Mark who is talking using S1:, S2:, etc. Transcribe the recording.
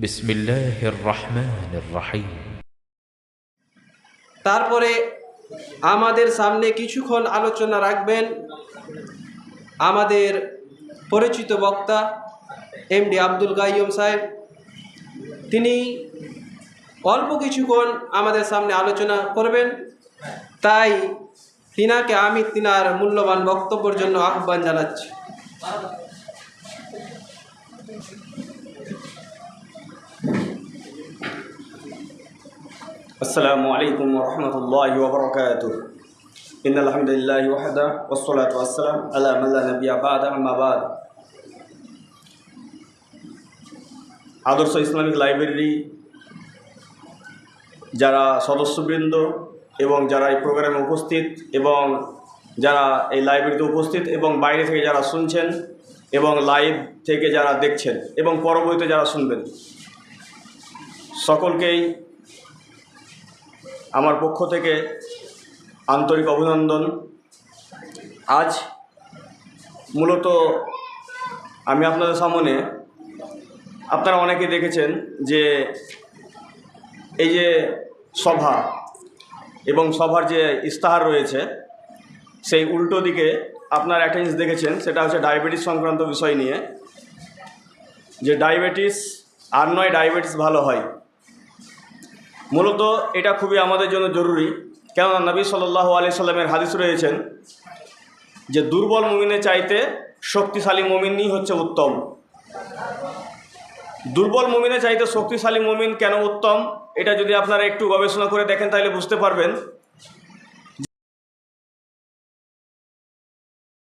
S1: বিসমিল্লাহির রহমানির রহিম।
S2: তারপরে আমাদের সামনে কিছুক্ষণ আলোচনা রাখবেন আমাদের পরিচিত বক্তা এমডি আব্দুল কাইয়ুম সাহেব। তিনি অল্প কিছুক্ষণ আমাদের সামনে আলোচনা করবেন, তাই তিনাকে আমি তিনার মূল্যবান বক্তব্যের জন্য আহ্বান জানাচ্ছি।
S3: আসসালামু আলাইকুম ওয়া রাহমাতুল্লাহি ওয়া বারাকাতুহু। ইন্নাল হামদুলিল্লাহি ওয়াহদাহু ওয়াসসালাতু ওয়াসসালামু আলা মান লা নাবিয়্যা বা'দা, আম্মা বা'দ। আদর্শ ইসলামিক লাইব্রেরি যারা সদস্যবৃন্দ এবং যারা এই প্রোগ্রামে উপস্থিত এবং যারা এই লাইব্রেরিতে উপস্থিত এবং বাইরে থেকে যারা শুনছেন এবং লাইভ থেকে যারা দেখছেন এবং পরবর্তীতে যারা শুনবেন, সকলকেই আমার পক্ষ থেকে আন্তরিক অভিনন্দন। আজ মূলত আমি আপনাদের সামনে, আপনারা অনেকেই দেখেছেন যে এই যে সভা এবং সভার যে ইস্তাহার রয়েছে, সেই উল্টো দিকে আপনার একটা জিনিস দেখেছেন, সেটা হচ্ছে ডায়াবেটিস সংক্রান্ত বিষয় নিয়ে, যে ডায়াবেটিস আর নয়, ডায়াবেটিস ভালো হয়। মূলত এটা খুবই আমাদের জন্য জরুরি, কেননা নবী সাল্লাল্লাহু আলাইহি সাল্লামের হাদিস রয়েছেন যে দুর্বল মুমিনের চাইতে শক্তিশালী মুমিনই হচ্ছে উত্তম। দুর্বল মুমিনের চাইতে শক্তিশালী মুমিন কেন উত্তম, এটা যদি আপনারা একটু গবেষণা করে দেখেন তাহলে বুঝতে পারবেন